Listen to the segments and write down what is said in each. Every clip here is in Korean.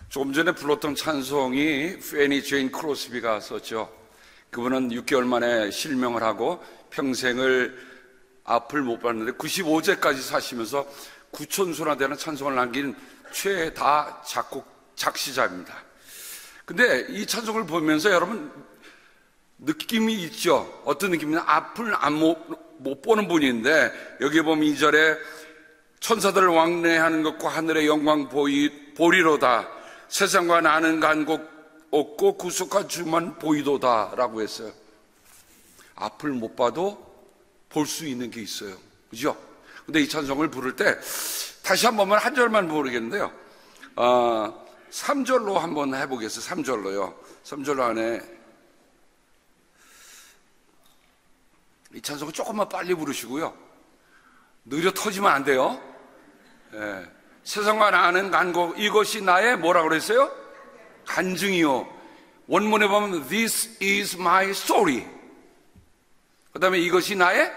조금 전에 불렀던 찬송이 페니 제인 크로스비가 썼죠. 그분은 6개월 만에 실명을 하고 평생을 앞을 못 봤는데 95세까지 사시면서 9,000소나 되는 찬송을 남긴 최다 작시자입니다. 근데 이 찬송을 보면서 여러분 느낌이 있죠. 어떤 느낌이냐? 앞을 못 보는 분인데 여기 보면 2절에 천사들을 왕래하는 것과 하늘의 영광 보리로다. 세상과 나는 간곳 없고 구속한 주만 보이도다 라고 했어요. 앞을 못 봐도 볼 수 있는 게 있어요. 그죠? 근데 이 찬송을 부를 때 다시 한 번만 한 절만 부르겠는데요. 3절로 한번 해보겠어요. 3절로요. 3절 안에 이 찬송을 조금만 빨리 부르시고요. 느려 터지면 안 돼요. 예. 세상과 나는 간곡 이것이 나의 뭐라고 그랬어요? 간증이요. 원문에 보면 This is my story. 그 다음에 이것이 나의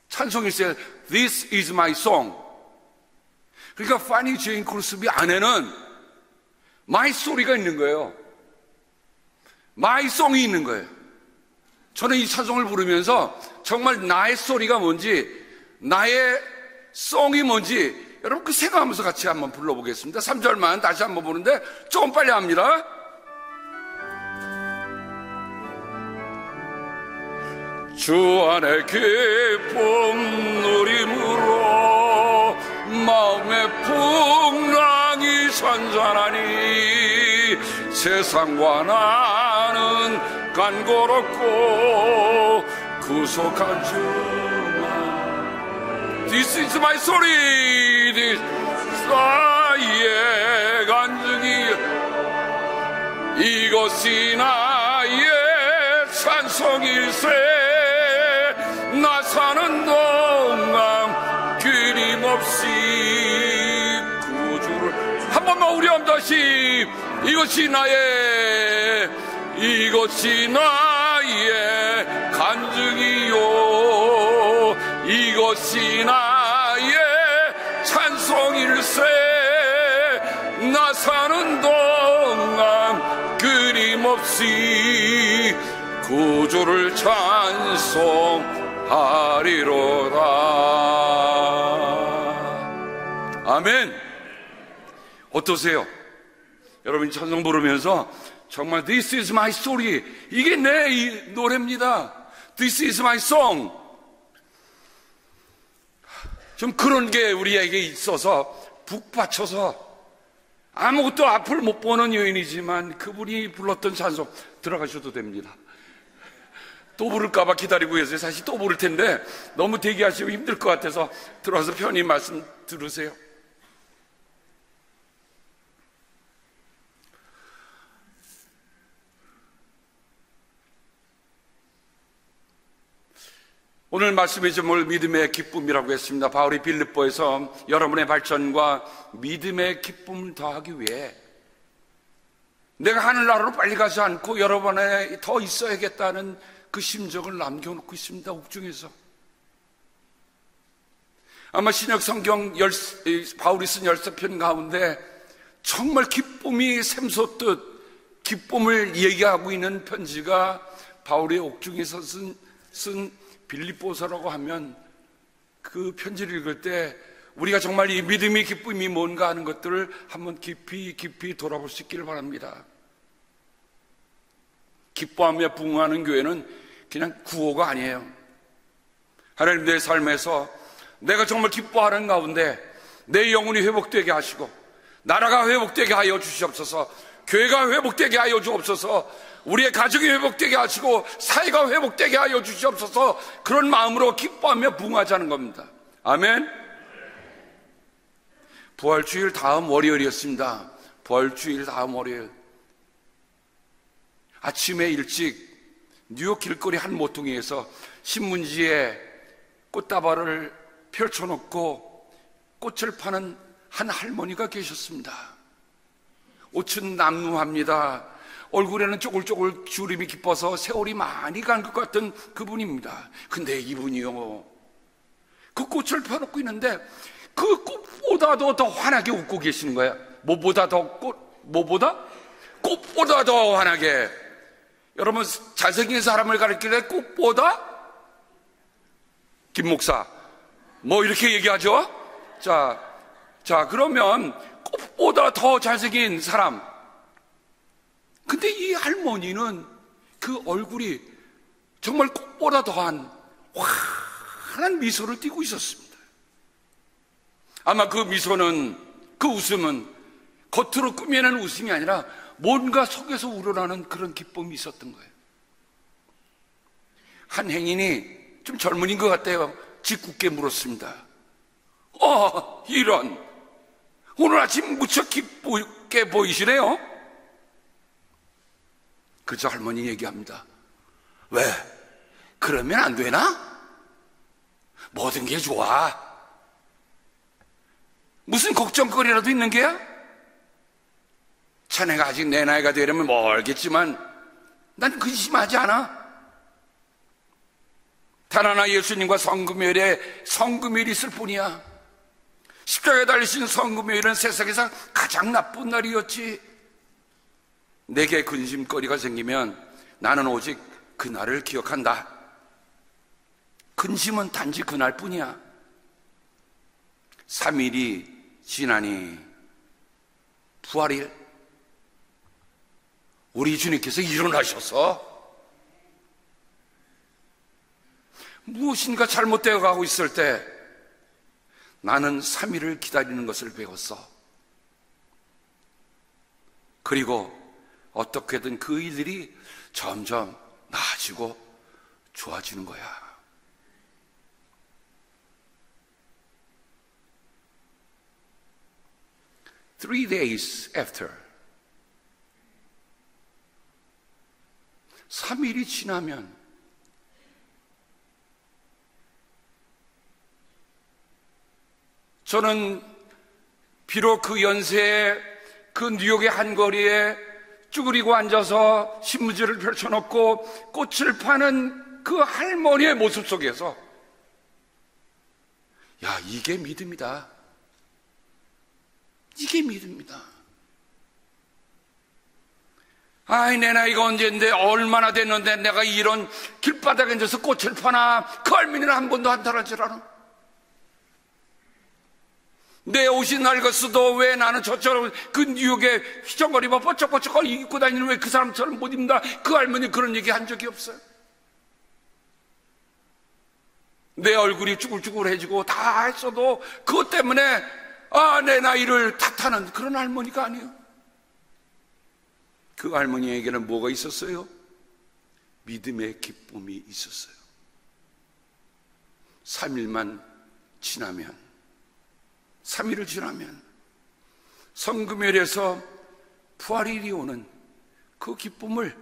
찬송일세 This is my song. 그러니까 페니 제인 크로스비 안에는 my story가 있는 거예요. my song이 있는 거예요. 저는 이 찬송을 부르면서 정말 나의 스토리가 뭔지, 나의 송이 뭔지 여러분 그 생각하면서 같이 한번 불러보겠습니다. 3절만 다시 한번 보는데 조금 빨리 합니다. 주 안에 기쁨 누림으로 마음의 풍랑이 잔잔하니 세상과 나는 간고롭고 구속한 주만 This is my story. This 나의 간증이 이것이 나의 찬송일세. 나 사는 동안 끊임없이 구주를 한 번만 우리 한번 다시 이것이 나의 간증이요 이것이 나의 찬송일세. 나 사는 동안 끊임없이 구주를 찬송하리로다. 아멘. 어떠세요? 여러분 찬송 부르면서 정말 This is my story. 이게 내 노래입니다. This is my song. 좀 그런 게 우리에게 있어서 북받쳐서 아무것도 앞을 못 보는 여인이지만 그분이 불렀던 찬송 들어가셔도 됩니다. 또 부를까봐 기다리고 계세요. 사실 또 부를 텐데 너무 대기하시고 힘들 것 같아서 들어와서 편히 말씀 들으세요. 오늘 말씀의 제목을 믿음의 기쁨이라고 했습니다. 바울이 빌립보에서 여러분의 발전과 믿음의 기쁨을 더하기 위해 내가 하늘나라로 빨리 가지 않고 여러분에 더 있어야겠다는 그 심정을 남겨놓고 있습니다. 옥중에서. 아마 신약 성경 바울이 쓴 13편 가운데 정말 기쁨이 샘솟듯 기쁨을 얘기하고 있는 편지가 바울의 옥중에서 쓴 빌립보서라고 하면 그 편지를 읽을 때 우리가 정말 이 믿음의 기쁨이 뭔가 하는 것들을 한번 깊이 돌아볼 수 있기를 바랍니다. 기뻐하며 부흥하는 교회는 그냥 구호가 아니에요. 하나님 내 삶에서 내가 정말 기뻐하는 가운데 내 영혼이 회복되게 하시고 나라가 회복되게 하여 주시옵소서. 교회가 회복되게 하여 주옵소서. 우리의 가정이 회복되게 하시고 사회가 회복되게 하여 주시옵소서. 그런 마음으로 기뻐하며 부흥하자는 겁니다. 아멘. 부활주일 다음 월요일이었습니다. 부활주일 다음 월요일 아침에 일찍 뉴욕 길거리 한 모퉁이에서 신문지에 꽃다발을 펼쳐놓고 꽃을 파는 한 할머니가 계셨습니다. 옷은 남루합니다. 얼굴에는 쪼글쪼글 주름이 깊어서 세월이 많이 간 것 같은 그분입니다. 근데 이분이요, 그 꽃을 펴놓고 있는데 그 꽃보다도 더 환하게 웃고 계시는 거예요. 뭐보다 더 뭐보다? 꽃보다 더 환하게. 여러분, 잘생긴 사람을 가리키래 꽃보다? 김 목사 뭐 이렇게 얘기하죠? 자 그러면 꽃보다 더 잘생긴 사람. 근데 이 할머니는 그 얼굴이 정말 꽃보다 더한 환한 미소를 띠고 있었습니다. 아마 그 미소는, 그 웃음은 겉으로 꾸며낸 웃음이 아니라 뭔가 속에서 우러나는 그런 기쁨이 있었던 거예요. 한 행인이 좀 젊은인 것 같아요. 짓궂게 물었습니다. 이런, 오늘 아침 무척 기쁘게 보이시네요. 그저 할머니 얘기합니다. 왜? 그러면 안 되나? 모든 게 좋아. 무슨 걱정거리라도 있는 게야? 자네가 아직 내 나이가 되려면 멀겠지만 난 근심하지 않아. 단 하나 예수님과 성금요일에 성금요일이 있을 뿐이야. 십자가에 달리신 성금요일은 세상에서 가장 나쁜 날이었지. 내게 근심거리가 생기면 나는 오직 그날을 기억한다. 근심은 단지 그날뿐이야. 3일이 지나니 부활일, 우리 주님께서 일어나셔서 무엇인가 잘못되어 가고 있을 때 나는 3일을 기다리는 것을 배웠어. 그리고 어떻게든 그 일들이 점점 나아지고 좋아지는 거야. Three days after, 3일이 지나면 저는 비록 그 연세에 그 뉴욕의 한 거리에 쭈그리고 앉아서 신문지를 펼쳐놓고 꽃을 파는 그 할머니의 모습 속에서 야, 이게 믿음이다. 이게 믿음이다. 아이, 내 나이가 언제인데 얼마나 됐는데 내가 이런 길바닥에 앉아서 꽃을 파나. 그 할머니는 한 번도 안 달아질 않아. 내 옷이 낡았어도 왜 나는 저처럼 그 뉴욕에 휘청거리고 뻗쩍뻗쩍 입고 다니는 왜 그 사람처럼 못 입는다. 그 할머니 그런 얘기 한 적이 없어요. 내 얼굴이 쭈글쭈글해지고 다 했어도 그것 때문에 내 나이를 탓하는 그런 할머니가 아니에요. 그 할머니에게는 뭐가 있었어요? 믿음의 기쁨이 있었어요. 3일만 지나면, 3일을 지나면 성금요일에서 부활일이 오는 그 기쁨을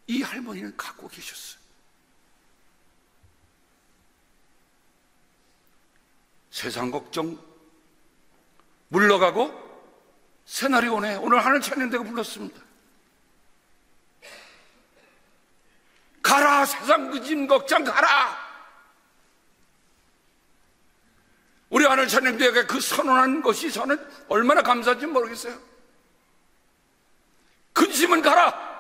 이 할머니는 갖고 계셨어요. 세상 걱정 물러가고 새날이 오네. 오늘 하늘 찬양대가 불렀습니다. 가라, 세상 그진 걱정 가라. 우리 하늘 찬양대가 그 선언한 것이 저는 얼마나 감사한지 모르겠어요. 근심은 가라.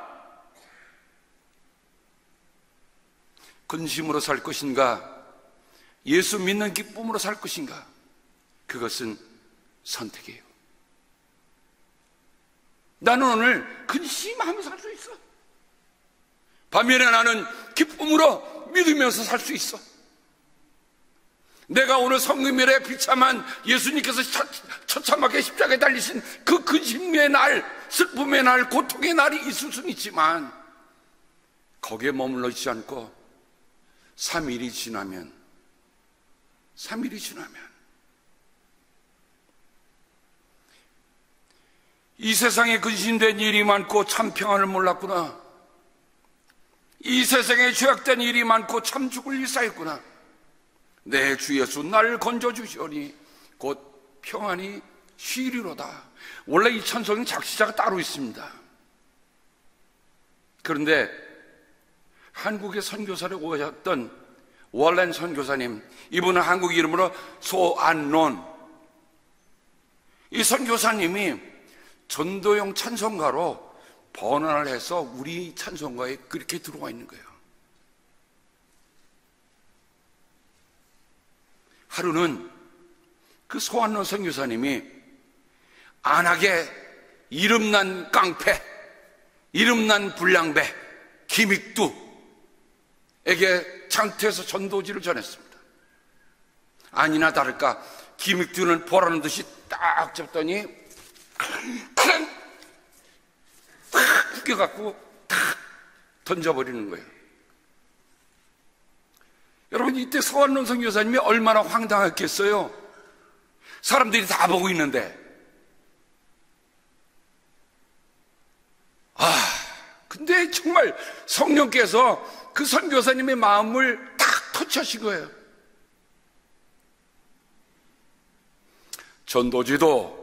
근심으로 살 것인가, 예수 믿는 기쁨으로 살 것인가, 그것은 선택이에요. 나는 오늘 근심하면서 살 수 있어. 반면에 나는 기쁨으로 믿으면서 살 수 있어. 내가 오늘 성금요일에 비참한 예수님께서 처참하게 십자가에 달리신 그 근심의 날, 슬픔의 날, 고통의 날이 있을 수는 있지만 거기에 머물러 있지 않고 3일이 지나면 이 세상에 근심된 일이 많고 참 평안을 몰랐구나. 이 세상에 죄악된 일이 많고 참 죽을 일이 쌓였구나. 내 주 예수 나를 건져주시오니 곧 평안히 쉬리로다. 원래 이 찬송은 작시자가 따로 있습니다. 그런데 한국에 선교사를 오셨던 월렌 선교사님, 이분은 한국 이름으로 소안론, 이 선교사님이 전도용 찬송가로 번안을 해서 우리 찬송가에 그렇게 들어와 있는 거예요. 하루는 그 소환노 선교사님이 안하게 이름난 깡패, 이름난 불량배 김익두에게 장터에서 전도지를 전했습니다. 아니나 다를까 김익두는 보라는 듯이 딱 잡더니 그냥 탁 구겨갖고 탁 던져버리는 거예요. 여러분, 이때 서완론 선교사님이 얼마나 황당했겠어요. 사람들이 다 보고 있는데. 근데 정말 성령께서 그 선교사님의 마음을 탁 터치하신 거예요. 전도지도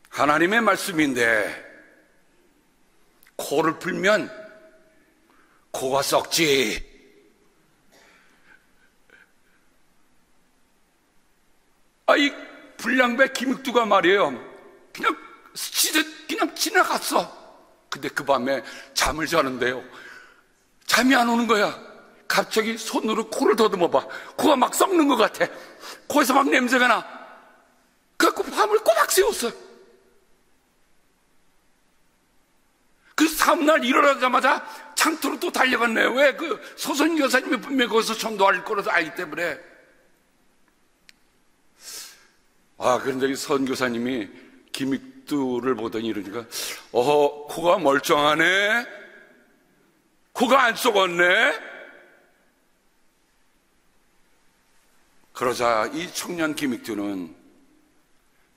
하나님의 말씀인데 코를 풀면 코가 썩지. 이 불량배 김익두가 말이에요, 그냥 스치듯 그냥 지나갔어. 근데 그 밤에 잠을 자는데요, 잠이 안 오는 거야. 갑자기 손으로 코를 더듬어 봐. 코가 막 썩는 것 같아. 코에서 막 냄새가 나. 그래갖고 밤을 꼬박 새웠어요. 그 다음날 일어나자마자 장터로 또 달려갔네요. 왜? 그 소선교사님이 분명히 거기서 전도할 거라도 알기 때문에. 그런데 이 선교사님이 김익두를 보더니 이러니까, 코가 멀쩡하네? 코가 안 썩었네? 그러자 이 청년 김익두는,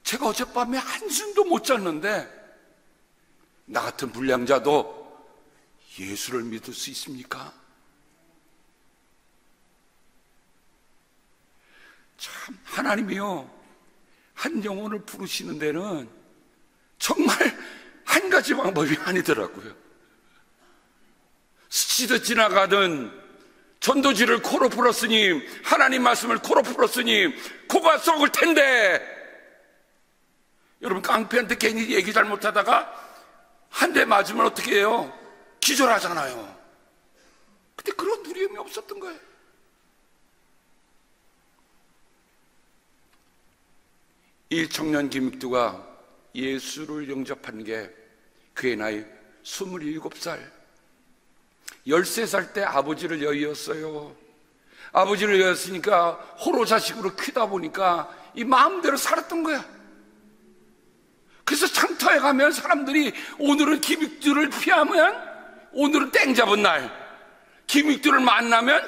제가 어젯밤에 한숨도 못 잤는데 나 같은 불량자도 예수를 믿을 수 있습니까? 참, 하나님이요, 한 영혼을 부르시는 데는 정말 한 가지 방법이 아니더라고요. 스치듯 지나가던 전도지를 코로 풀었으니, 하나님 말씀을 코로 풀었으니 코가 썩을 텐데. 여러분, 깡패한테 괜히 얘기 잘못하다가 한 대 맞으면 어떻게 해요? 기절하잖아요. 근데 그런 두려움이 없었던 거예요. 이 청년 김익두가 예수를 영접한 게 그의 나이 27살. 13살 때 아버지를 여의었어요. 아버지를 여의었으니까 호로 자식으로 크다 보니까 이 마음대로 살았던 거야. 그래서 장터에 가면 사람들이 오늘은 김익두를 피하면 오늘은 땡 잡은 날, 김익두를 만나면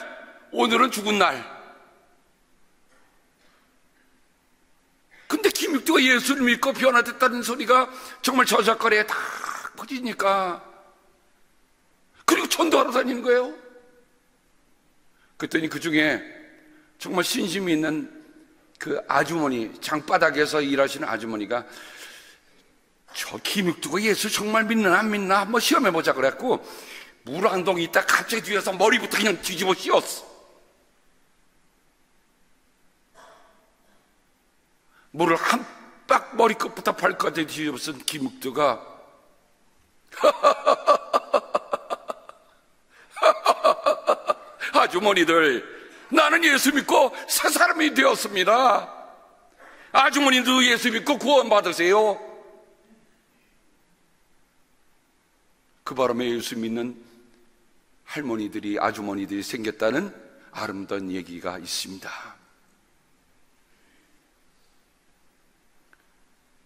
오늘은 죽은 날. 근데 김익두가 예수를 믿고 변화됐다는 소리가 정말 저작거리에 다 퍼지니까, 그리고 전도하러 다니는 거예요. 그랬더니 그 중에 정말 신심이 있는 그 아주머니, 장바닥에서 일하시는 아주머니가, 저 김익두가 예수 정말 믿나 안 믿나 한번 시험해보자 그랬고, 물 한 동이 있다 갑자기 뒤에서 머리부터 그냥 뒤집어 씌웠어. 물을 한 빡 머리끝부터 발끝까지 뒤집어 쓴 김익두가 아주머니들, 나는 예수 믿고 새 사람이 되었습니다. 아주머니도 예수 믿고 구원 받으세요. 그 바람에 예수 믿는 할머니들이, 아주머니들이 생겼다는 아름다운 얘기가 있습니다.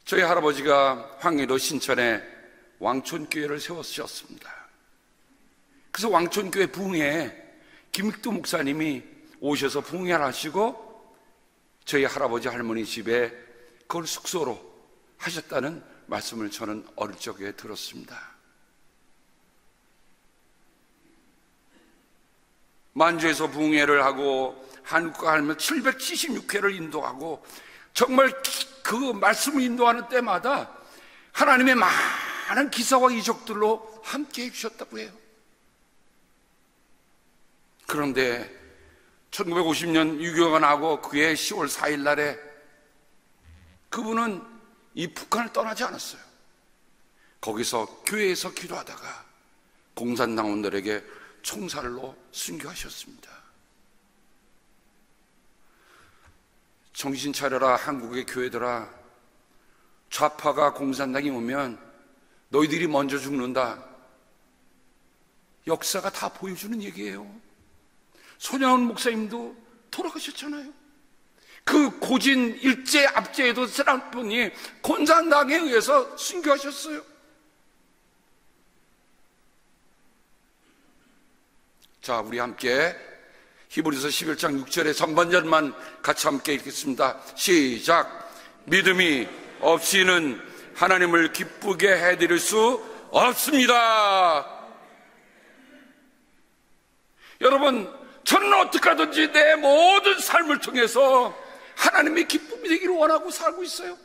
저희 할아버지가 황해도 신천에 왕촌교회를 세우셨습니다. 그래서 왕촌교회 부흥회에 김익두 목사님이 오셔서 부흥회를 하시고 저희 할아버지 할머니 집에 그걸 숙소로 하셨다는 말씀을 저는 어릴 적에 들었습니다. 만주에서 부흥회를 하고 한국과 하면 776회를 인도하고, 정말 그 말씀을 인도하는 때마다 하나님의 많은 기사와 이적들로 함께 해주셨다고 해요. 그런데 1950년 유교가 나고 그해 10월 4일 날에 그분은 이 북한을 떠나지 않았어요. 거기서 교회에서 기도하다가 공산당원들에게 총살로 순교하셨습니다. 정신 차려라 한국의 교회들아, 좌파가 공산당이 오면 너희들이 먼저 죽는다. 역사가 다 보여주는 얘기예요. 손양원 목사님도 돌아가셨잖아요. 그 고진 일제 압제에도 사람분이 공산당에 의해서 순교하셨어요. 자, 우리 함께 히브리서 11장 6절의 전반절만 같이 함께 읽겠습니다. 시작. 믿음이 없이는 하나님을 기쁘게 해드릴 수 없습니다. 여러분, 저는 어떻게 하든지 내 모든 삶을 통해서 하나님의 기쁨이 되기를 원하고 살고 있어요.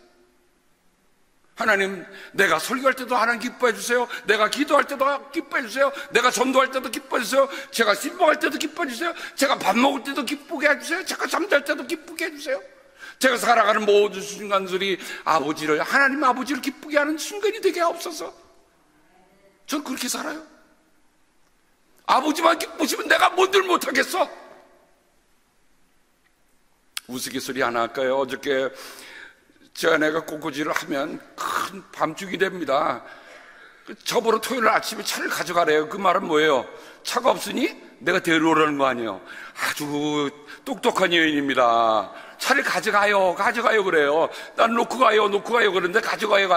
하나님, 내가 설교할 때도 하나님 기뻐해 주세요. 내가 기도할 때도 기뻐해 주세요. 내가 전도할 때도 기뻐해 주세요. 제가 신봉할 때도 기뻐해 주세요. 제가 밥 먹을 때도 기쁘게 해주세요. 제가 잠잘 때도 기쁘게 해주세요. 제가 살아가는 모든 순간들이 아버지를, 하나님 아버지를 기쁘게 하는 순간이 되게 하옵소서. 전 그렇게 살아요. 아버지만 기쁘시면 내가 뭔들 못하겠어. 우스갯소리 하나 할까요? 어저께 제 아내가 꽃꽂이를 하면 큰 밤중이 됩니다. 저보러 토요일 아침에 차를 가져가래요. 그 말은 뭐예요? 차가 없으니 내가 데려오라는 거 아니에요. 아주 똑똑한 여인입니다. 차를 가져가요 그래요. 난 놓고 가요 그런데 가져가요.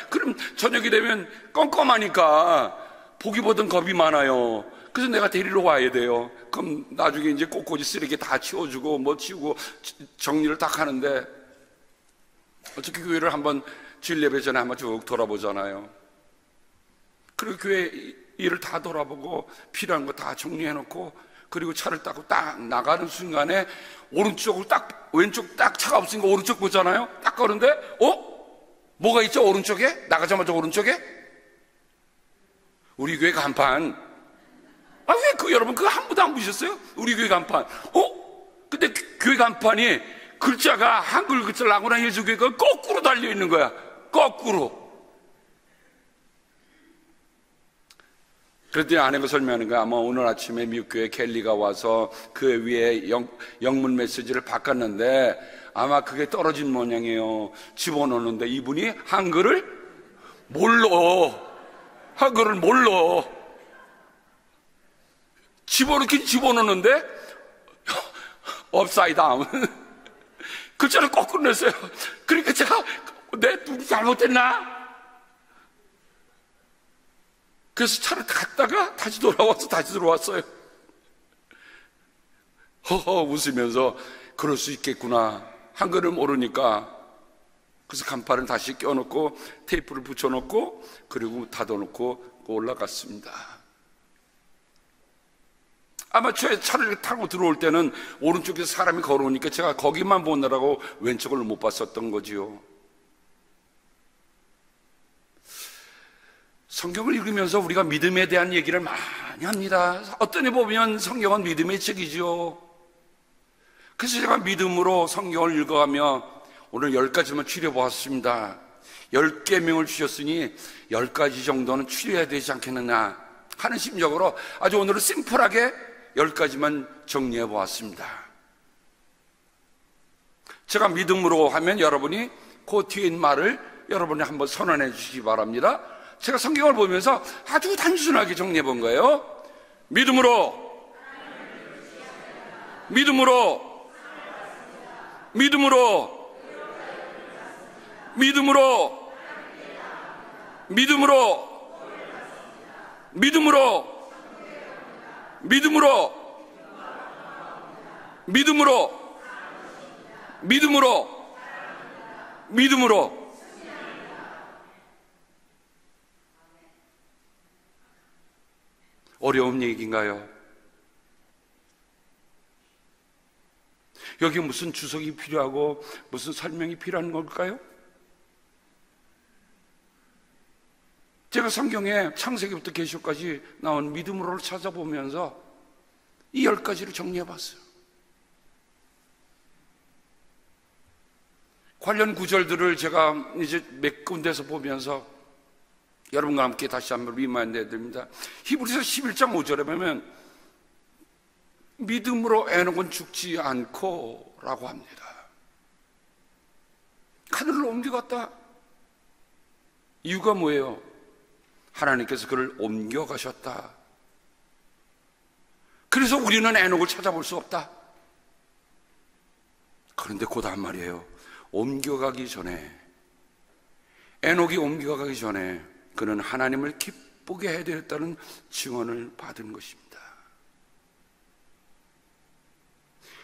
그럼 저녁이 되면 껌껌하니까 보기보단 겁이 많아요. 그래서 내가 데리러 와야 돼요. 그럼 나중에 이제 꽃꽂이 쓰레기 다 치워주고 뭐 치우고 정리를 딱 하는데, 어떻게 교회를 한번 주일 예배 전에 한번 쭉 돌아보잖아요. 그리고 교회 일을 다 돌아보고 필요한 거 다 정리해놓고, 그리고 차를 타고 딱 나가는 순간에 오른쪽을 딱, 왼쪽 딱 차가 없으니까 오른쪽 보잖아요. 딱 가는데 뭐가 있죠? 오른쪽에? 나가자마자 오른쪽에? 우리 교회 간판. 왜 여러분 그거 한 번도 안 보셨어요? 우리 교회 간판. 근데 교회 간판이 글자가 한글 글자를 아무나 예수교회가 거꾸로 달려 있는 거야. 거꾸로. 그랬더니 아내가 설명하는 거야. 아마 오늘 아침에 미국 교회 켈리가 와서 그 위에 영문 메시지를 바꿨는데 아마 그게 떨어진 모양이에요. 집어넣는데 이분이 한글을 몰라. 집어넣긴 집어넣는데 업사이드 다운 글자를 거꾸로 냈어요. 그러니까 제가 내 눈이 잘못됐나? 그래서 차를 갔다가 다시 돌아와서 다시 들어왔어요. 허허 웃으면서 그럴 수 있겠구나. 한글을 모르니까. 그래서 간판을 다시 껴놓고 테이프를 붙여놓고 그리고 닫아놓고 올라갔습니다. 아마 차를 타고 들어올 때는 오른쪽에서 사람이 걸어오니까 제가 거기만 보느라고 왼쪽을 못 봤었던 거지요. 성경을 읽으면서 우리가 믿음에 대한 얘기를 많이 합니다. 어떤 에 보면 성경은 믿음의 책이지요. 그래서 제가 믿음으로 성경을 읽어가며 오늘 10가지만 추려보았습니다. 10계명을 주셨으니 10가지 정도는 추려야 되지 않겠느냐 하는 심적으로 아주 오늘은 심플하게 10가지만 정리해 보았습니다. 제가 믿음으로 하면 여러분이 그 뒤에 있는 말을 여러분이 한번 선언해 주시기 바랍니다. 제가 성경을 보면서 아주 단순하게 정리해 본 거예요. 믿음으로 믿음으로 믿음으로 믿음으로 믿음으로 믿음으로 믿음으로 믿음으로 믿음으로 믿음으로 어려운 얘기인가요? 여기 무슨 주석이 필요하고 무슨 설명이 필요한 걸까요? 제가 성경에 창세기부터 계시록까지 나온 믿음으로를 찾아보면서 이 10가지를 정리해 봤어요. 관련 구절들을 제가 이제 몇 군데서 보면서 여러분과 함께 다시 한번 리마인드 드립니다. 히브리서 11장 5절에 보면 믿음으로 에녹은 죽지 않고 라고 합니다. 하늘로 옮겨갔다. 이유가 뭐예요? 하나님께서 그를 옮겨가셨다. 그래서 우리는 에녹을 찾아볼 수 없다. 그런데 그 다음 말이에요. 옮겨가기 전에, 에녹이 옮겨가기 전에 그는 하나님을 기쁘게 해야 되겠다는 증언을 받은 것입니다.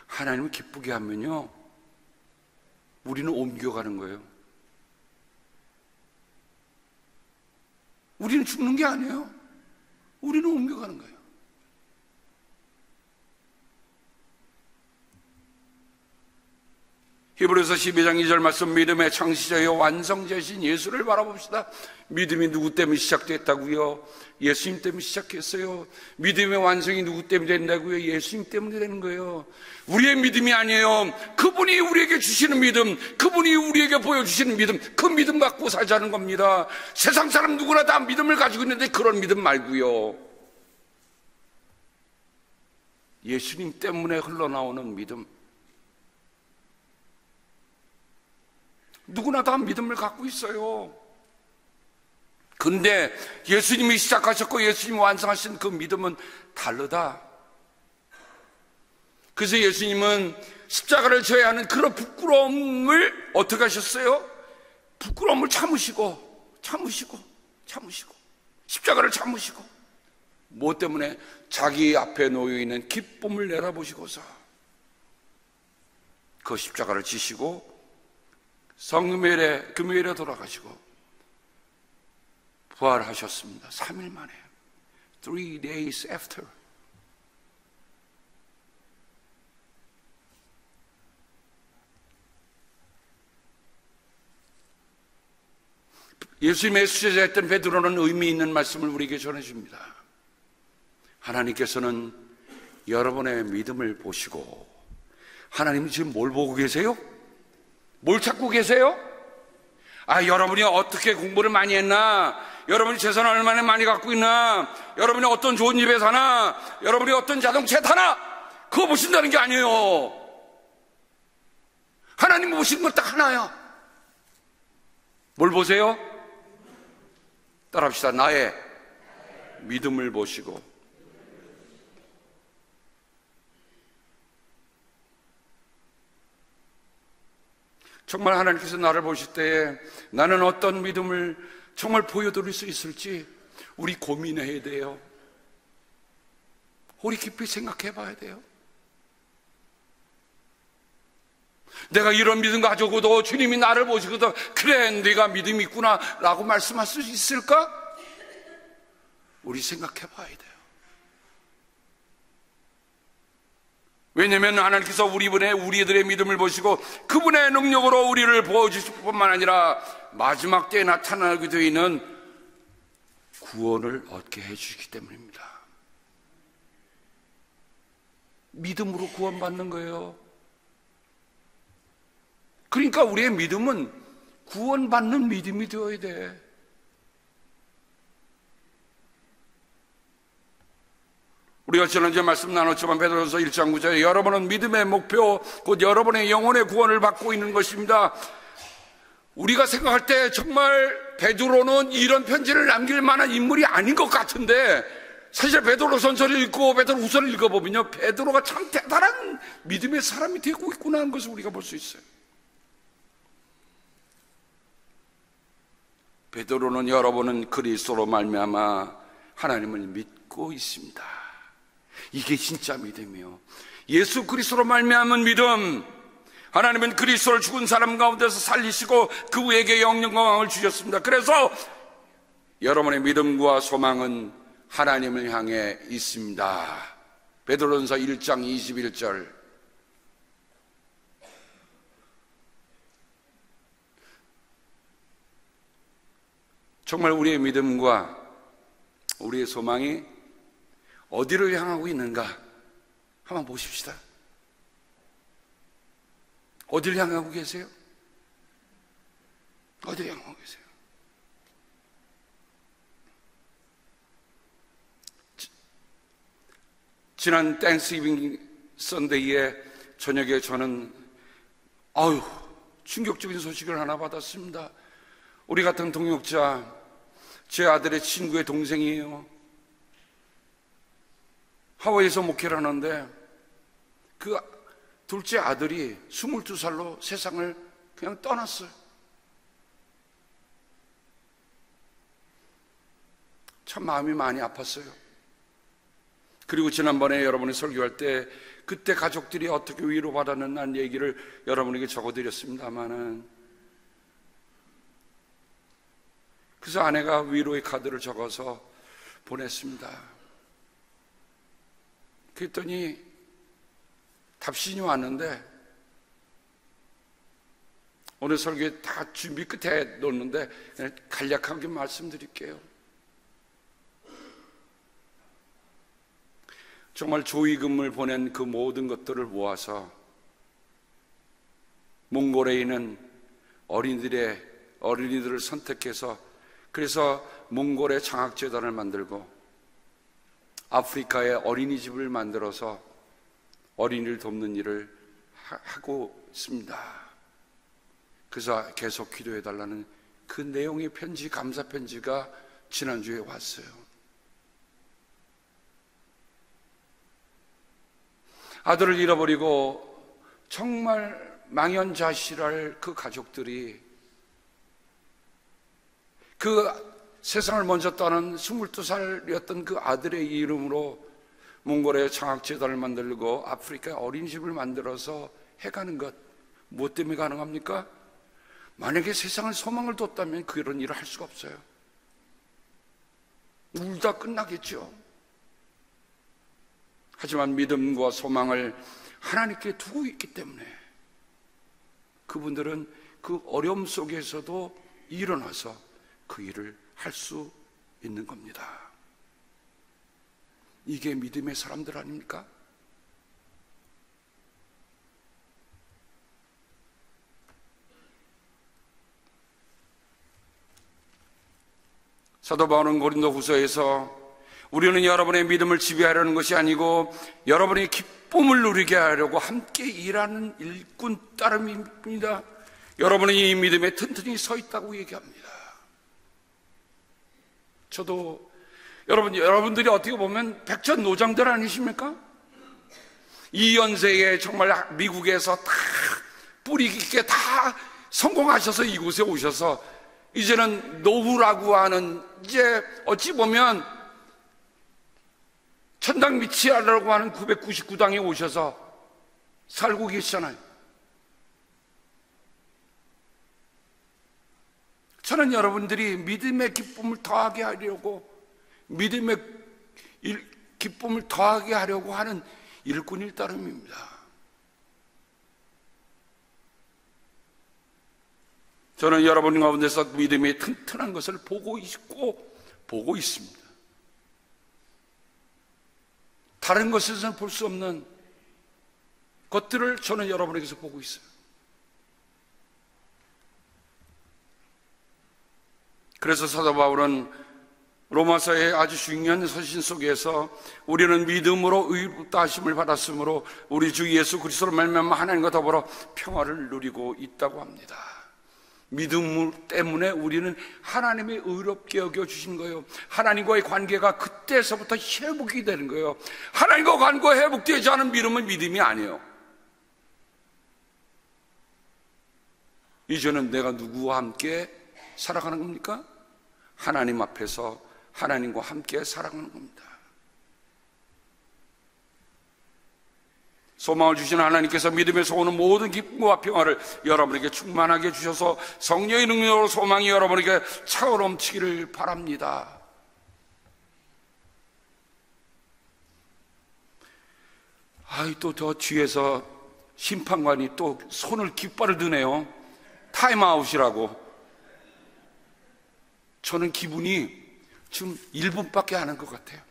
하나님을 기쁘게 하면요, 우리는 옮겨가는 거예요. 우리는 죽는 게 아니에요. 우리는 옮겨가는 거예요. 히브리서 12장 2절 말씀, 믿음의 창시자여 완성자이신 예수를 바라봅시다. 믿음이 누구 때문에 시작됐다고요? 예수님 때문에 시작했어요. 믿음의 완성이 누구 때문에 된다고요? 예수님 때문에 되는 거예요. 우리의 믿음이 아니에요. 그분이 우리에게 주시는 믿음, 그분이 우리에게 보여주시는 믿음, 그 믿음 갖고 살자는 겁니다. 세상 사람 누구나 다 믿음을 가지고 있는데 그런 믿음 말고요, 예수님 때문에 흘러나오는 믿음, 누구나 다 믿음을 갖고 있어요. 근데 예수님이 시작하셨고 예수님이 완성하신 그 믿음은 다르다. 그래서 예수님은 십자가를 져야 하는 그런 부끄러움을 어떻게 하셨어요? 부끄러움을 참으시고 십자가를 참으시고, 무엇 때문에? 자기 앞에 놓여있는 기쁨을 내다보시고서 그 십자가를 지시고 금요일에 돌아가시고 부활하셨습니다. 3일 만에, 3 days after. 예수님의 수제자였던 베드로는 의미 있는 말씀을 우리에게 전해줍니다. 하나님께서는 여러분의 믿음을 보시고, 하나님은 지금 뭘 보고 계세요? 뭘 찾고 계세요? 여러분이 어떻게 공부를 많이 했나? 여러분이 재산을 얼마나 많이 갖고 있나? 여러분이 어떤 좋은 집에 사나? 여러분이 어떤 자동차에 타나? 그거 보신다는 게 아니에요. 하나님 보시는 건 딱 하나야. 뭘 보세요? 따라합시다. 나의 믿음을 보시고. 정말 하나님께서 나를 보실 때에 나는 어떤 믿음을 정말 보여드릴 수 있을지 우리 고민해야 돼요. 우리 깊이 생각해 봐야 돼요. 내가 이런 믿음 가지고도 주님이 나를 보시고도 그래, 네가 믿음이 있구나 라고 말씀할 수 있을까? 우리 생각해 봐야 돼요. 왜냐하면 하나님께서 우리들의 믿음을 보시고 그분의 능력으로 우리를 보여주실 뿐만 아니라 마지막 때에 나타나게 되어 있는 구원을 얻게 해주시기 때문입니다. 믿음으로 구원받는 거예요. 그러니까 우리의 믿음은 구원받는 믿음이 되어야 돼. 우리가 지난주에 말씀 나눴지만 베드로전서 1장 9절에 여러분은 믿음의 목표, 곧 여러분의 영혼의 구원을 받고 있는 것입니다. 우리가 생각할 때 정말 베드로는 이런 편지를 남길 만한 인물이 아닌 것 같은데, 사실 베드로전서를 읽고 베드로후서를 읽어보면요, 베드로가 참 대단한 믿음의 사람이 되고 있구나 하는 것을 우리가 볼 수 있어요. 베드로는 여러분은 그리스도로 말미암아 하나님을 믿고 있습니다. 이게 진짜 믿음이에요. 예수 그리스도로 말미암은 믿음. 하나님은 그리스도를 죽은 사람 가운데서 살리시고 그에게 영광을 주셨습니다. 그래서 여러분의 믿음과 소망은 하나님을 향해 있습니다. 베드로전서 1장 21절. 정말 우리의 믿음과 우리의 소망이 어디를 향하고 있는가 한번 보십시다. 어디를 향하고 계세요? 어디를 향하고 계세요? 지난 땡스기빙 선데이에 저녁에 저는 충격적인 소식을 하나 받았습니다. 우리 같은 동역자, 제 아들의 친구의 동생이에요. 하와이에서 목회를 하는데 그 둘째 아들이 22살로 세상을 그냥 떠났어요. 참 마음이 많이 아팠어요. 그리고 지난번에 여러분이 설교할 때 그때 가족들이 어떻게 위로받았는 얘기를 여러분에게 적어드렸습니다만은, 그래서 아내가 위로의 카드를 적어서 보냈습니다. 그랬더니 답신이 왔는데, 오늘 설교에 다 준비 끝에 놓는데 간략하게 말씀드릴게요. 정말 조의금을 보낸 그 모든 것들을 모아서 몽골에 있는 어린이들을 선택해서, 그래서 몽골의 장학재단을 만들고 아프리카에 어린이집을 만들어서 어린이를 돕는 일을 하고 있습니다. 그래서 계속 기도해달라는 그 내용의 편지, 감사 편지가 지난주에 왔어요. 아들을 잃어버리고 정말 망연자실할 그 가족들이 그 세상을 먼저 떠난 22살이었던 그 아들의 이름으로 몽골에 장학재단을 만들고 아프리카에 어린이집을 만들어서 해가는 것, 무엇 때문에 가능합니까? 만약에 세상을 소망을 뒀다면 그런 일을 할 수가 없어요. 울다 끝나겠죠. 하지만 믿음과 소망을 하나님께 두고 있기 때문에 그분들은 그 어려움 속에서도 일어나서 그 일을 할 수 있는 겁니다. 이게 믿음의 사람들 아닙니까? 사도 바울은 고린도후서에서 우리는 여러분의 믿음을 지배하려는 것이 아니고 여러분의 기쁨을 누리게 하려고 함께 일하는 일꾼 따름입니다. 여러분은 이 믿음에 튼튼히 서 있다고 얘기합니다. 저도 여러분들이 어떻게 보면 백전노장들 아니십니까? 이 연세에 정말 미국에서 다 뿌리 깊게 다 성공하셔서 이곳에 오셔서 이제는 노후라고 하는, 이제 어찌 보면 천당 미치하려고 하는 999당에 오셔서 살고 계시잖아요. 저는 여러분들이 믿음의 기쁨을 더하게 하려고, 믿음의 기쁨을 더하게 하려고 하는 일꾼일 따름입니다. 저는 여러분 가운데서 믿음이 튼튼한 것을 보고 있습니다. 다른 것에서는 볼 수 없는 것들을 저는 여러분에게서 보고 있어요. 그래서 사도 바울은 로마서의 아주 중요한 서신 속에서 우리는 믿음으로 의롭다 하심을 받았으므로 우리 주 예수 그리스도로 말미암아 하나님과 더불어 평화를 누리고 있다고 합니다. 믿음 때문에 우리는 하나님의 의롭게 여겨주신 거예요. 하나님과의 관계가 그때서부터 회복이 되는 거예요. 하나님과 관계가 회복되지 않은 믿음은 믿음이 아니에요. 이제는 내가 누구와 함께 살아가는 겁니까? 하나님 앞에서 하나님과 함께 살아가는 겁니다. 소망을 주신 하나님께서 믿음에서 오는 모든 기쁨과 평화를 여러분에게 충만하게 주셔서 성령의 능력으로 소망이 여러분에게 차고 넘치기를 바랍니다. 또 저 뒤에서 심판관이 또 손을 깃발을 드네요. 타임아웃이라고. 저는 기분이 지금 1분밖에 안 한 것 같아요.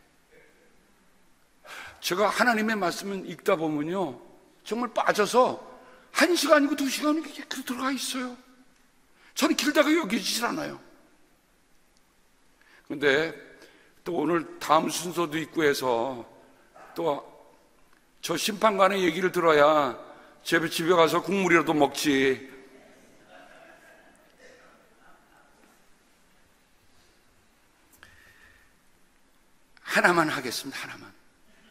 제가 하나님의 말씀을 읽다 보면요, 정말 빠져서 1시간이고 2시간이 이렇게 들어가 있어요. 저는 길다가 여기지질 않아요. 근데 또 오늘 다음 순서도 있고 해서 또 저 심판관의 얘기를 들어야 집에 가서 국물이라도 먹지. 하나만 하겠습니다. 하나만.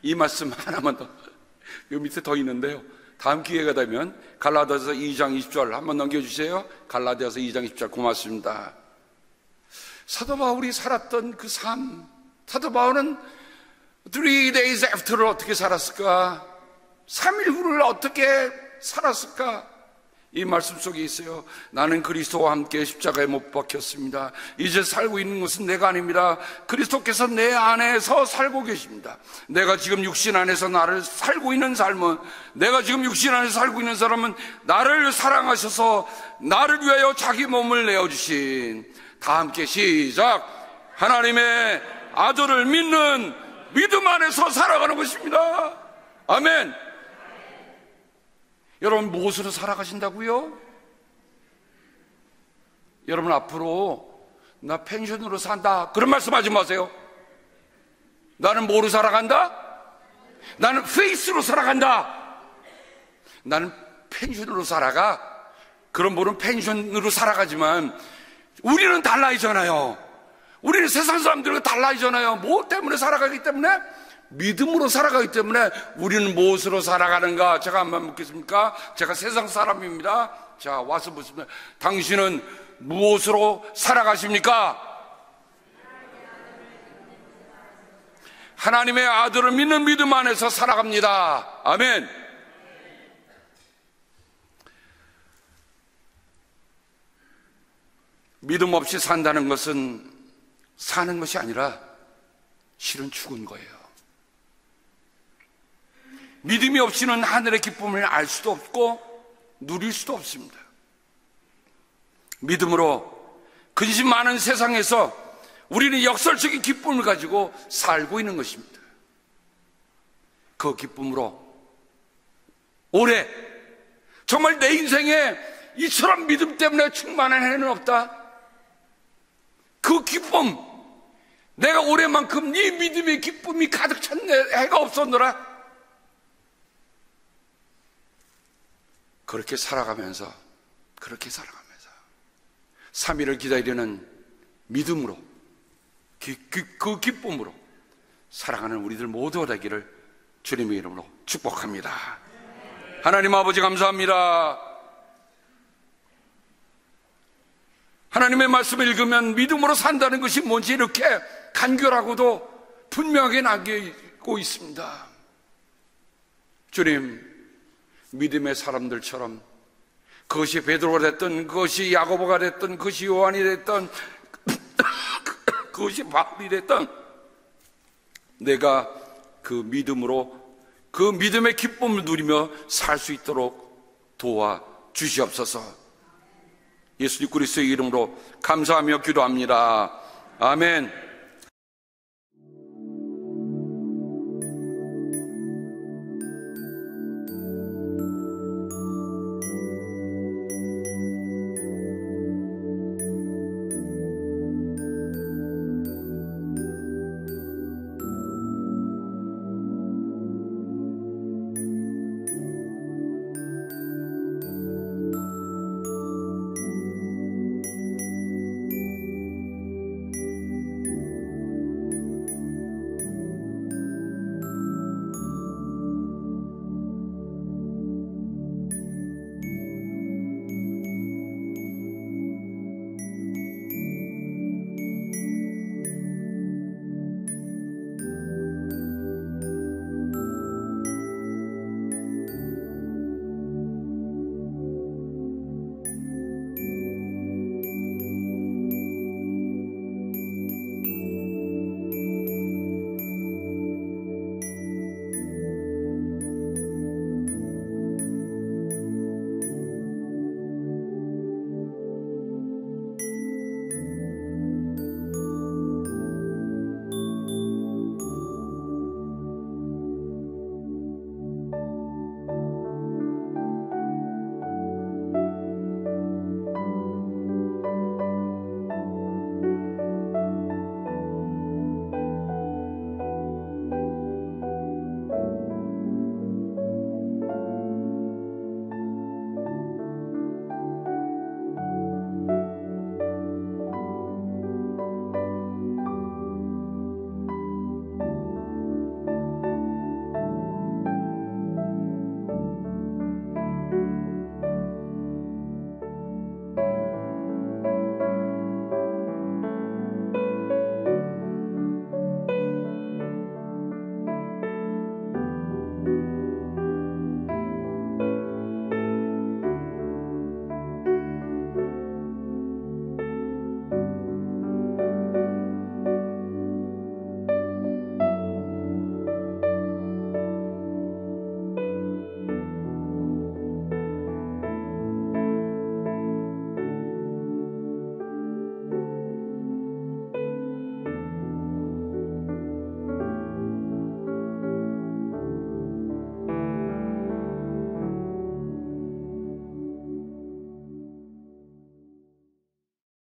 이 말씀 하나만 더. 요 밑에 더 있는데요. 다음 기회가 되면 갈라디아서 2장 20절 한번 넘겨주세요. 갈라디아서 2장 20절 고맙습니다. 사도 바울이 살았던 그 삶, 사도 바울은 3 days after를 어떻게 살았을까? 3일 후를 어떻게 살았을까? 이 말씀 속에 있어요. 나는 그리스도와 함께 십자가에 못 박혔습니다. 이제 살고 있는 것은 내가 아닙니다. 그리스도께서 내 안에서 살고 계십니다. 내가 지금 육신 안에서 나를 살고 있는 삶은, 내가 지금 육신 안에서 살고 있는 사람은 나를 사랑하셔서 나를 위하여 자기 몸을 내어주신, 다 함께 시작, 하나님의 아들을 믿는 믿음 안에서 살아가는 것입니다. 아멘. 여러분, 무엇으로 살아가신다고요? 여러분, 앞으로 나 펜션으로 산다 그런 말씀하지 마세요. 나는 뭐로 살아간다? 나는 페이스로 살아간다. 나는 펜션으로 살아가. 그런 분은 펜션으로 살아가지만 우리는 달라지잖아요. 우리는 세상 사람들과 달라지잖아요. 뭐 때문에 살아가기 때문에? 믿음으로 살아가기 때문에. 우리는 무엇으로 살아가는가? 제가 한번 묻겠습니까? 제가 세상 사람입니다. 자, 와서 묻습니다. 당신은 무엇으로 살아가십니까? 하나님의 아들을 믿는 믿음 안에서 살아갑니다. 아멘. 믿음 없이 산다는 것은 사는 것이 아니라 실은 죽은 거예요. 믿음이 없이는 하늘의 기쁨을 알 수도 없고 누릴 수도 없습니다. 믿음으로 근심 많은 세상에서 우리는 역설적인 기쁨을 가지고 살고 있는 것입니다. 그 기쁨으로 올해 정말 내 인생에 이처럼 믿음 때문에 충만한 해는 없다. 그 기쁨, 내가 올해만큼 네 믿음의 기쁨이 가득 찬 해가 없었노라. 그렇게 살아가면서 3일을 기다리는 믿음으로, 그 기쁨으로 살아가는 우리들 모두가 되기를 주님의 이름으로 축복합니다. 하나님 아버지 감사합니다. 하나님의 말씀을 읽으면 믿음으로 산다는 것이 뭔지 이렇게 간결하고도 분명하게 남기고 있습니다. 주님, 믿음의 사람들처럼, 그것이 베드로가 됐든, 그것이 야고보가 됐든, 그것이 요한이 됐든, 그것이 바울이 됐든, 내가 그 믿음으로, 그 믿음의 기쁨을 누리며 살 수 있도록 도와 주시옵소서. 예수님 그리스도의 이름으로 감사하며 기도합니다. 아멘.